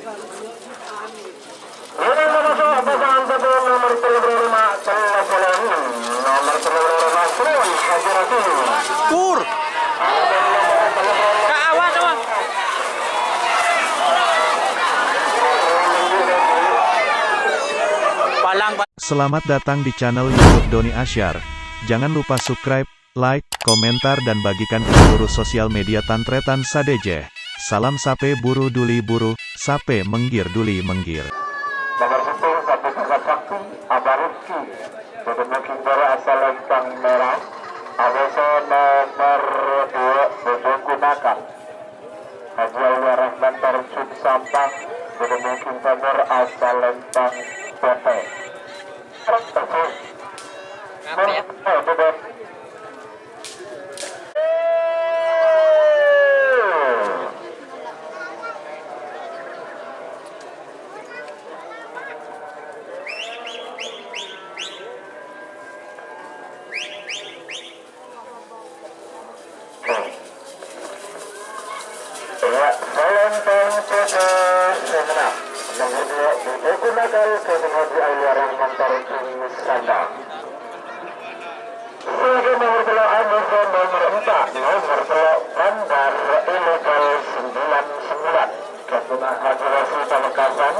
Ini masuk pasangan satu nomor 35 Selain nomor 35 Hajirati. Pur. Awas awas. Selamat datang di channel YouTube Doni Asyar. Jangan lupa subscribe, like, komentar dan bagikan ke seluruh sosial media Tantretan Sadeje. Salam sape buru duli buru, sape menggir duli menggir. Nomor 10 satu sangat sakti Abarifki Bagaimana dari asal lempang merah. Aweso nomor 2 Bodoh gunakan Haji Aulia Rahman Tarjun Sampang Bagaimana nomor asal lempang Bote Selempang putus semenang nomor 2 Bodoh gunakan Haji Aulia Rahman Tarjun Sampang. Sebagai nomor telok Amazon nomor 4 nomor telok Bandar Ilegal 99 Kepunah Haji Rasul Pamekasan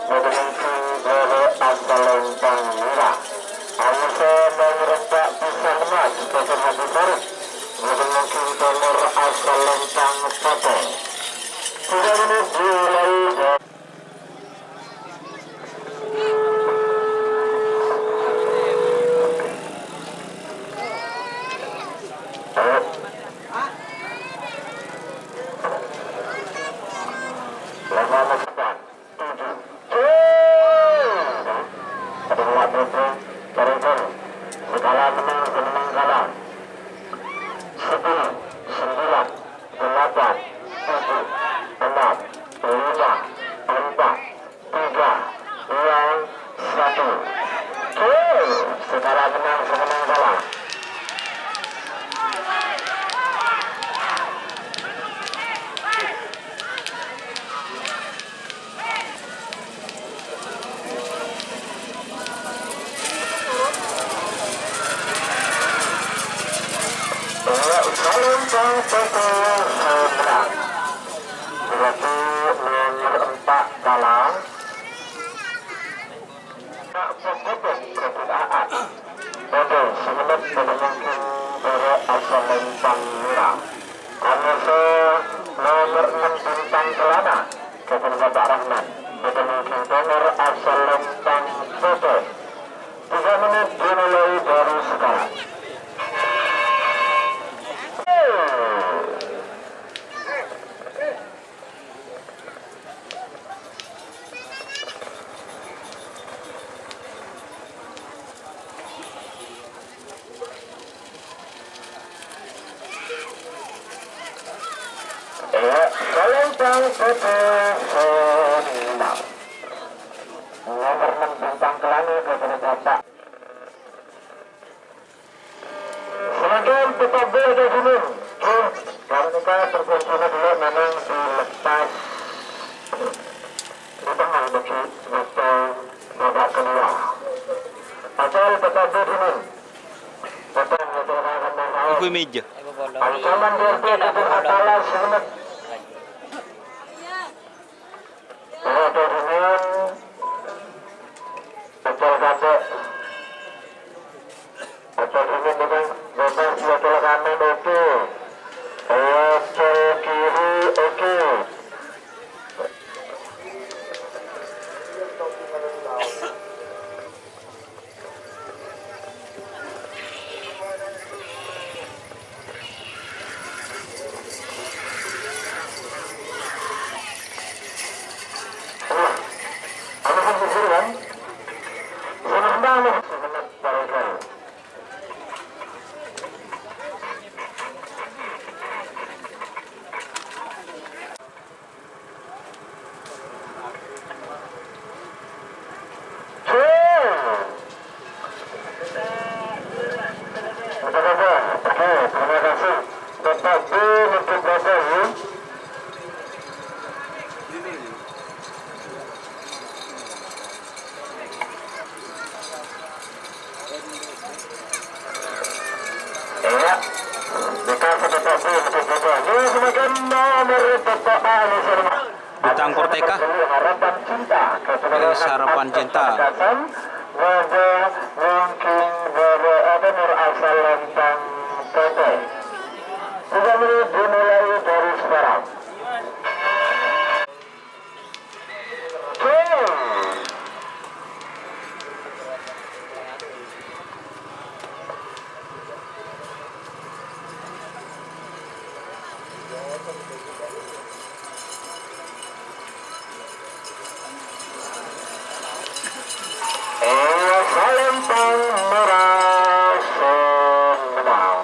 Modelinsi Lele Asal Lempang Merah. Amazon nomor 4 Pisah Emas Kepunah Haji Farid Modelinsi nomor Asal Lempang Pote. 3 menit dimulai. Selempang putus seberang berarti nomor 4 dalam tak berputus keberadaan bodoh semenit mungkin dari asal lempang merah. Amasa nomor 6 bintang celana Kepunah Bapak Rahman bodoh mungkin nomor asal lempang putus. 3 menit dimulai dari sekarang. Selempang putus semenang nomor 6 bintang kelani Kepunah Bapak. Semakin tetap berada dulu karena kita terponsona dulu memang dilepas di tengah bagi betul babak kedua asal tetap dulu betul Ibu meja. ancaman DRT Kepunah Atala semenit betul dulu betul kakek betul dulu memang bebas betul kanan oke oke kiri oke Bintang Porteka. Wis harapan cinta. Dimulai dari sekarang. Salempang merah senang.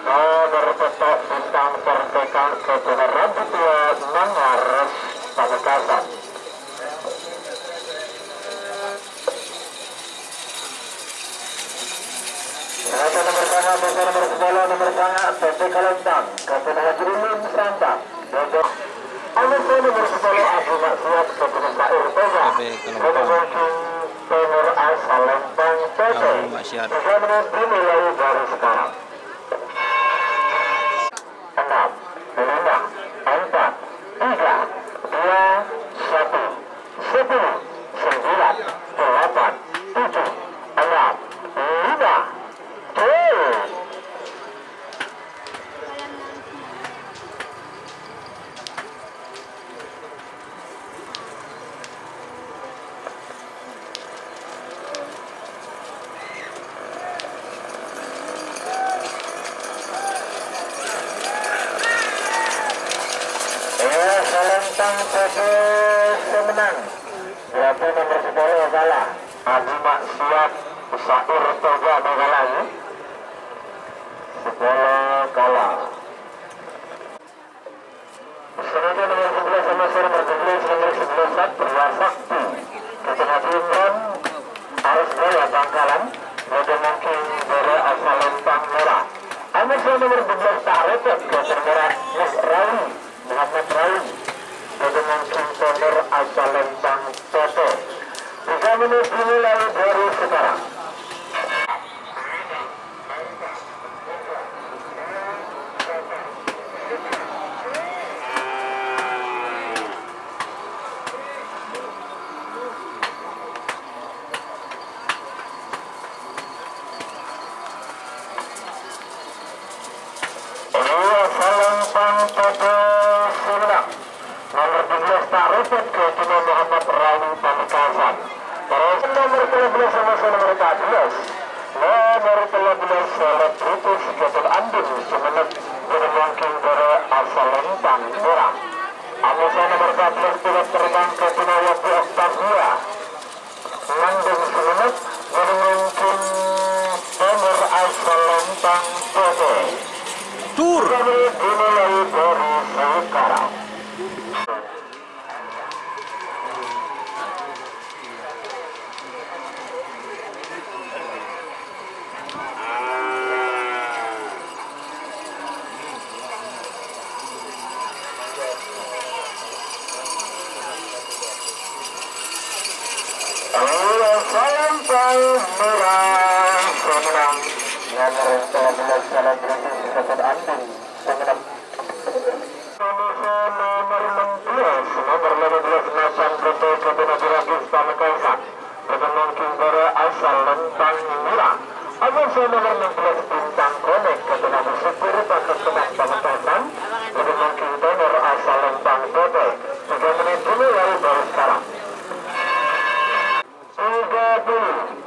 Nomor petok bintang Porteka kepada Raditya Mangares Pamekasan. Serata nomor tengah, besar nomor 10, nomor tengah, PT Kalentang, kepada Hajrulun Santang. Nomor 10, Abu Maksiat, kepada Sair Toga. Nomor asal Lempang PT. Bagaimana dimulai dari sekarang. 6, 5, 4, 3, 2, 1, 10, 9, 8, 7, 6, 5, 2. Salentang PT semenang. Berarti nomor 10 kalah. Abu Maksiat Sair Toga kalah. 10 kalah. Selanjutnya nomor 11 sama nomor 11, nomor 11 Pria Sakti. Ketua Imran Arus Jaya Bangkalan. Model mungkin dari asal Lempang Merah. Nomor 12 tak repot ke termerah Mas Rawi Muhammad Rawi. Dengan Kingstonner asal Lempang Toto. 3 menit dimulai dari sekarang. Lempang Toto semenang. Nomor 12 tak repot ke Tino Muhammad Rawi Pamekasan. Terus nomor 13 sama nomor 14. Nomor 13 selebritis Gatot Andin Sumeneb bermungkin dari asal Lempang Merah. Amusa nomor 14 pilot terbang ke Tino Wati Octavia Landung Sumeneb bermungkin nomor asal Lempang Toto. Tur. Dimulai dari sekarang. Salempang Merah semenang. Nomor 11 selebritis Gatot Andin Sumeneb. Nomor 16, nomor 15 Nasan Koto Kebenaran Ragis Pamekasan. Bermungkin dari asal Lempang Merah. Amusa nomor 16 Bintang Konek Kebenaran Supir Paket Kenak Pamekasan. Bermungkin donor asal Lempang Toto. 3 menit dimulai dari sekarang. 30.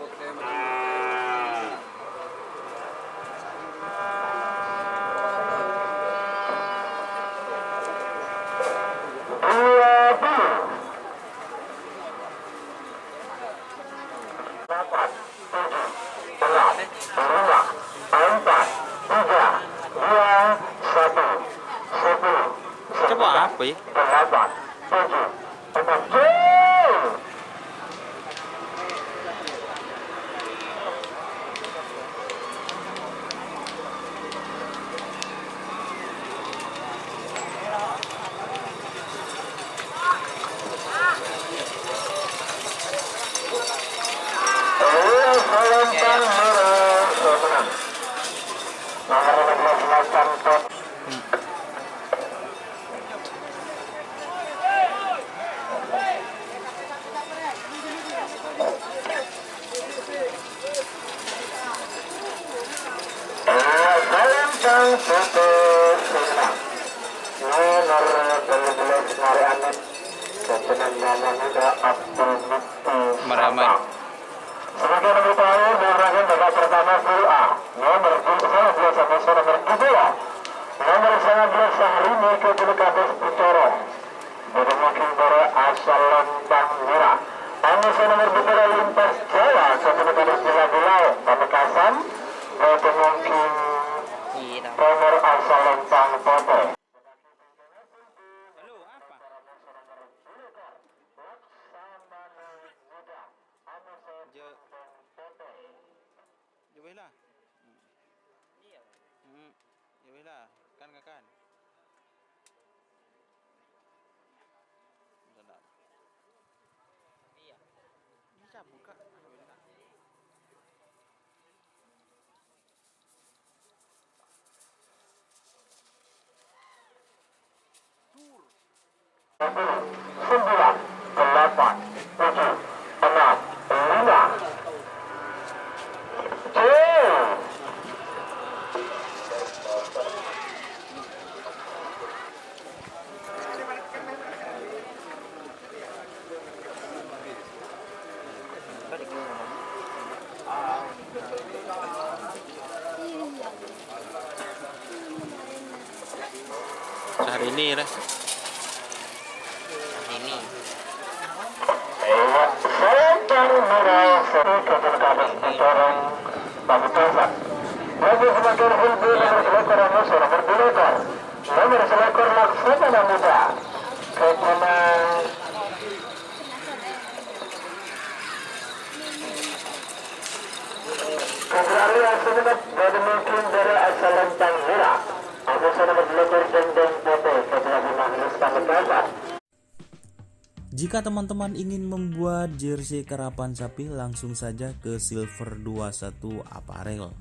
Coba apa ya? 8, 7, 6, Salempang Merah semenang. Nomor 15 Nasan Tot Ketenang nama muda Abdul Mukti Meramai. Sebagai mengetahui merupakan babak pertama Grup A. Nomor 12 sama nomor 2. Nomor 19 Syahrini ke Bulukades Butoro. Bermungkin para asal Lembang Merah. Anies nomor 2 Lintas Jawa ke Bulukades Jawa Bulau. Pamekasan. Bermungkin nomor asal Lembang Pote. Ya lah. Ya lah, kan. Sedap. Iya. Bisa buka. Tur. 9, 8, 7, 6, 5. Syahrini lah. Selempang merah seri ke Bulukades Butoro. Pamekasan. Bagi semakin hilbi nomor selekor Anuso nomor 2. Nomor selekor Laksamana Muda. Ketenang Keberalian semenit dari mungkin dari asal Lembang Merah. Anuso nomor 2 Dendeng Pote ke Pelabuhan Pamekasan. Jika teman-teman ingin membuat jersey karapan sapi, langsung saja ke Silver 21 Apparel.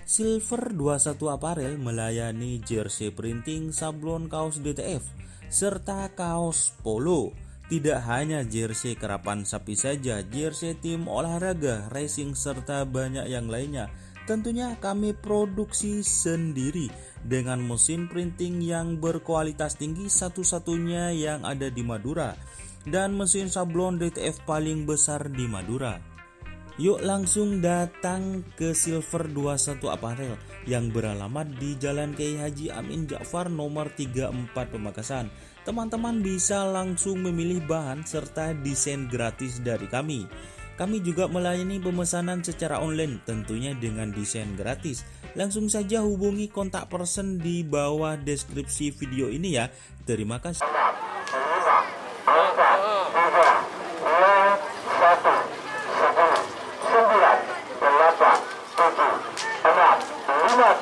Silver 21 Apparel melayani jersey printing, sablon kaos DTF, serta kaos polo. Tidak hanya jersey karapan sapi saja, jersey tim olahraga, racing, serta banyak yang lainnya. Tentunya kami produksi sendiri dengan mesin printing yang berkualitas tinggi, satu-satunya yang ada di Madura, dan mesin sablon DTF paling besar di Madura. Yuk langsung datang ke Silver 21 Apparel yang beralamat di Jalan Kiai Haji Amin Ja'far nomor 34 Pamekasan. Teman-teman bisa langsung memilih bahan serta desain gratis dari kami. Kami juga melayani pemesanan secara online, tentunya dengan desain gratis. Langsung saja hubungi kontak person di bawah deskripsi video ini ya. Terima kasih. 6, 5, 4, 3, 2, 1, 10, 9, 8, 7, 6, 5,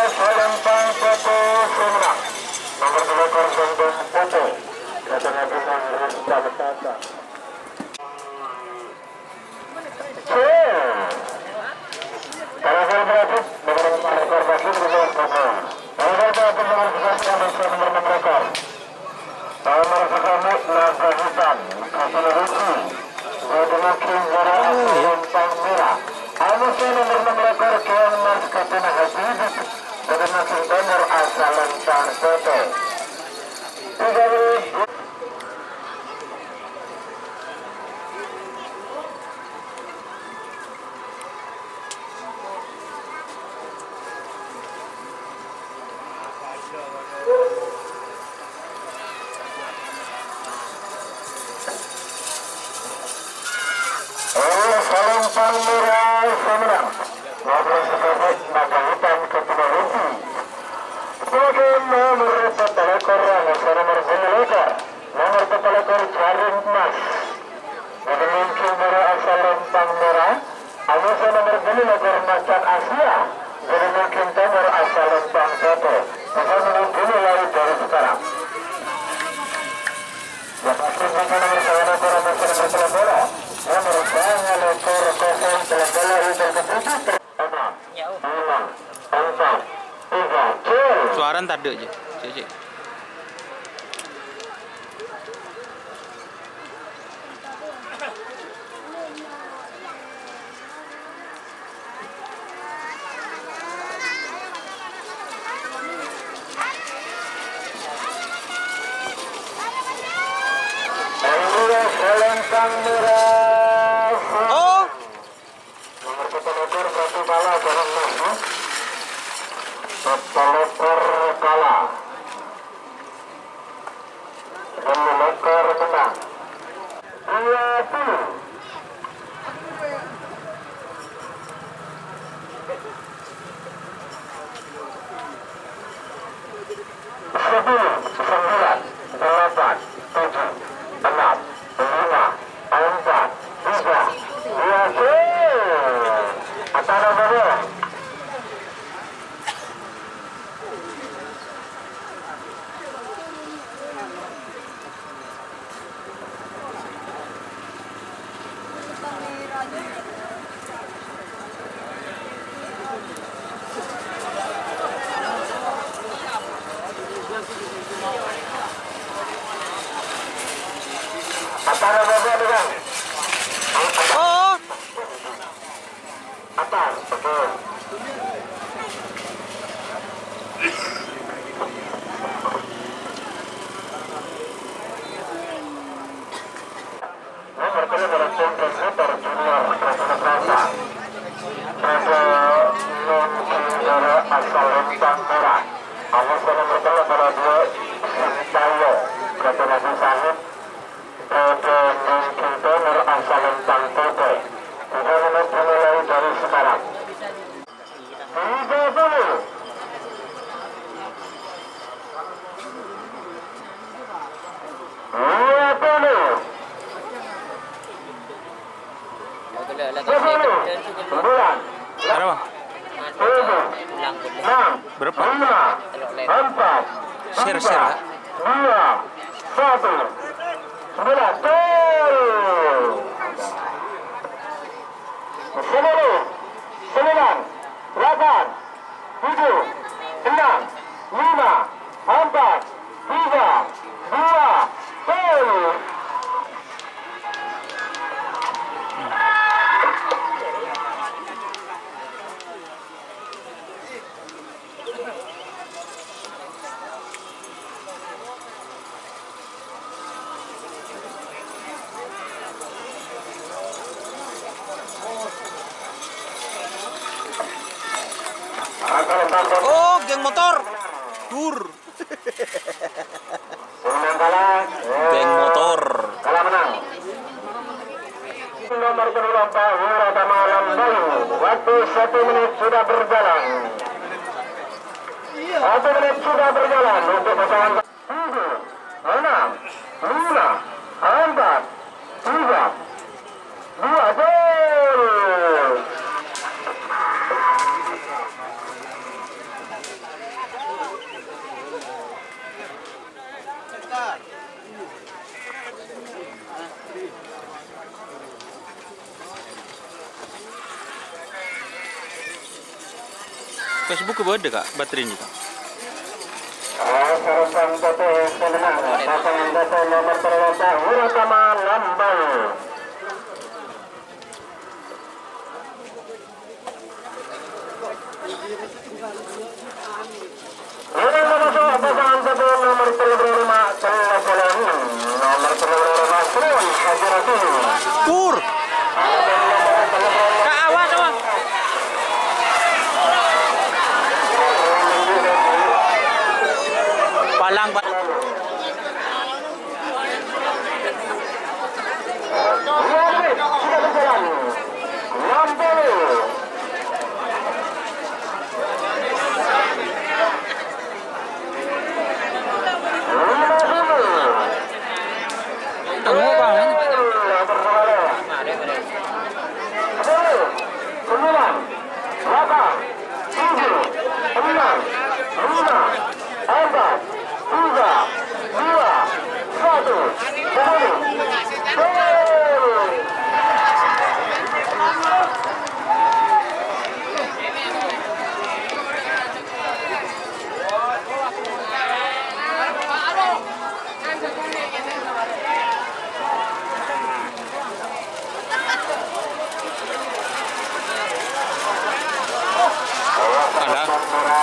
Selempang Pote Semenang. Nomor 2 Dendeng Pote. Ketenang Pamekasan. Para berhasil nomor rekor bagi nomor 2. Nomor 2 nomor 6 rekor. Nomor 1 Naga Hitam. Kapal Rusi. Berdemukin dari Selempang Merah. Anuso nomor 6 rekor Kian Mas Ketenang Hati. Berdemukin nomor asal Lembang Pote. 3 Selempang Merah Semenang. Nomor 11 Naga Hitam Kapal Rusi. Sebagai nomor pelekor Anuso nomor 10 ekor. Nomor pelekor Jaring Emas. Bermungkin dari asal Lembang Merah. Anuso nomor 2 ekor Macan Asia. Bermungkin nomor asal Lembang Pote. Bisa dimulai dari sekarang. Yang pasti nomor 1 ekor Anuso nomor 10 bola. Nomor 2 ekor kosong bola itu ketujuh. Sekarang tak ada je. Cek. Selentang merah. Oh, Nomor ketolokor berarti kalah jangan masuk. Ketolokor kalah. Ketolokor menang. 20. Sepuluh, 9, 8, 7, 6, 5, 4, 3, 2, atas bawah. Atas bawah dengan oh. atas, betul. Nomor 3 adalah Champion Motor Junior Rasa. Pada non-negara asal Lentang Merah. Awas nomor 3 adalah 2 Sintayo. Kata Nabi Sahib. Pada non-container asal Lentang Tote. 3 menit dimulai dari sekarang. 30. Sembilan, Ada bang? tujuh, enam, Berapa? lima, empat, Share tiga, lah. 2, 1, 9, gol. 10, 9, 8, 7, 6, 5, 4, 3, 2, gol. Oh, geng motor. Tur. Menang kalah. Geng motor. Kalah menang. Nomor kedua Pak Wiratama Lambayu. Waktu 1 menit sudah berjalan. 1 menit sudah berjalan untuk pasangan 7, 6, 5, 4, 3, 2, gol. Facebook ada kak baterainya kak? Sarapan Toto kemenangan pasangan Toto nomor terletak Wiratama Lambayu. Ini masuk pasangan Toto nomor 35 Telapolani, nomor 35 Sriwan Hajarati. Tur. Kak awas bang. Palang pak. Sudah berjalan. Lambayu. Tunggu bang.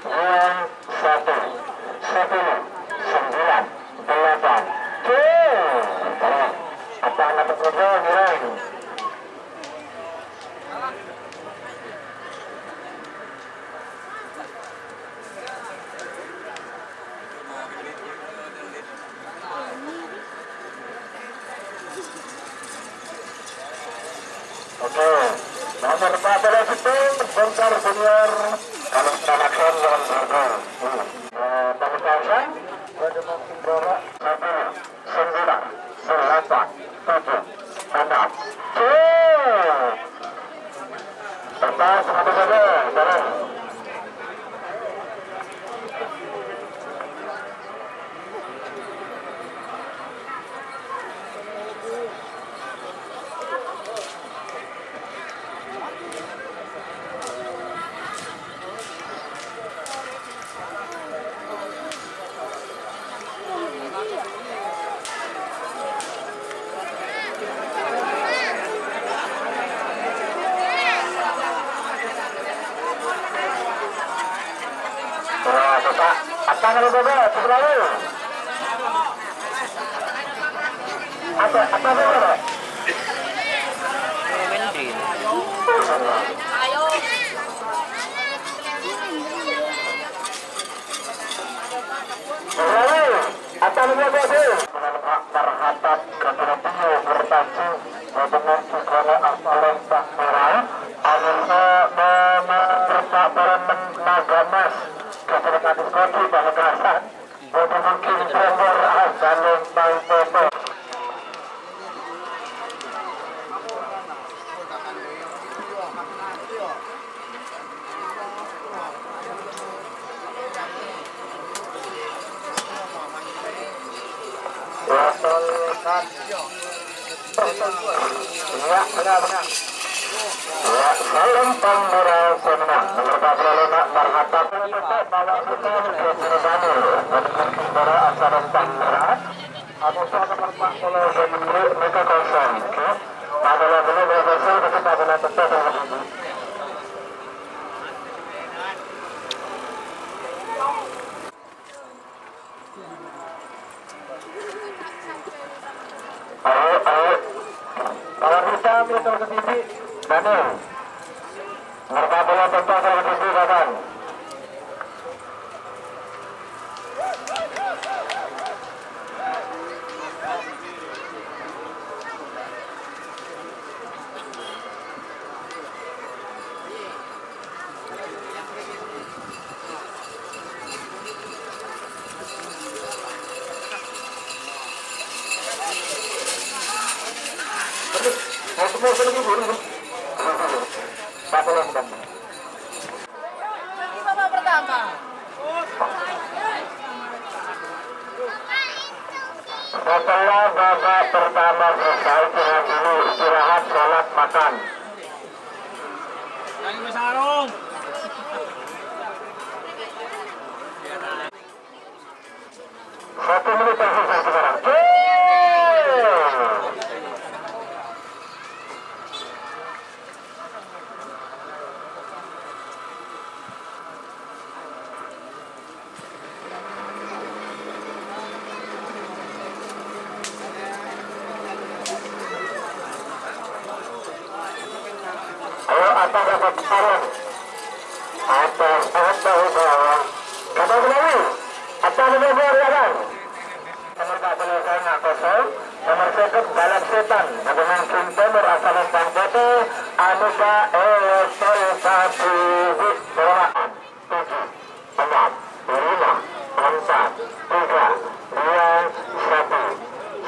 1, 10, 9, 8. Apa anak bekerja Hirang? Oke, nomor 14 itu bongkar junior kalau selamatkan lawan harga. Nomor 8 pada mungkin bola 1, 9, 8, 7, 6. Lepas satu saja, jalan. Bapak, apa kalau Bapak sebelahnya? Apa Bapak? Mending. Apa Bapak itu? Terhadap keberadaan bertacu dengan segala asalan tak merah, akhirnya memerintahkan Nagamas kepada diskusi bahagasan pada mungkin nomor asalin by Pepe. Ya, benar. Ya, salam pembura senang. Beberapa lunak berharap tetap bawa kita ke Cirebani. Para asaran Tangerang. Ada suatu tempat kalau dari mereka kosong. Adalah benar benar kita benar betul begitu. Ayo. Kalau bisa ambil ke TV, Daniel. Mereka bola tentu akan ke TV, kawan. Setelah babak pertama selesai, kita dulu istirahat, sholat, makan. Lagi besarung. 1 menit tersisa sekarang. Ayo atas dapat salam. Atas bawah. Kata kembali. Atas bawah riadan. Nomor 40 saya kosong. Nomor 1 balap setan. Dengan Kim Timur asal Lembang Kota. Anuka Sol 1 Bawaan 7 6 5 4 3 2 1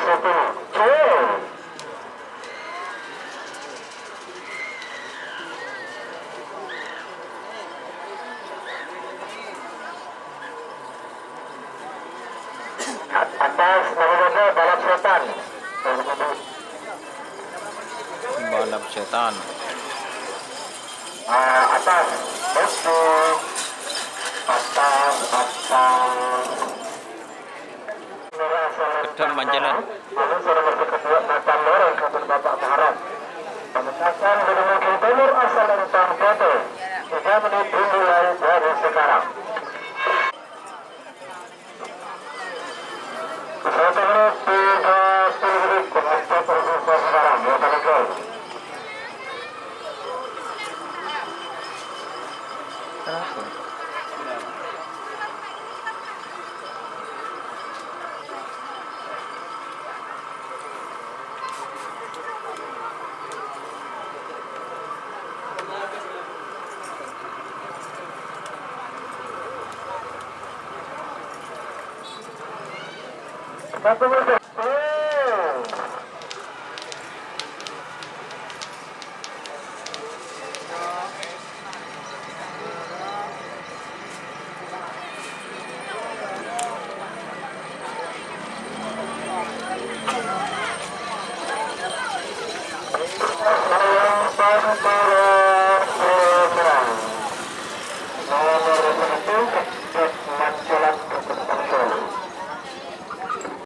10. Atas nomor 2 balap setan. Balap setan. Atas betul. Atas Gedang Panjalan. lalu sudah masuk kedua Matan Lorong Kabupaten Bapak Barat. Pemecatan Gubernur Kim Timur asal Lembang Kota. 3 menit dimulai dari sekarang. 1 menit 30 detik penonton tersisa sekarang. Ya, teman-teman. Satu menit. Yang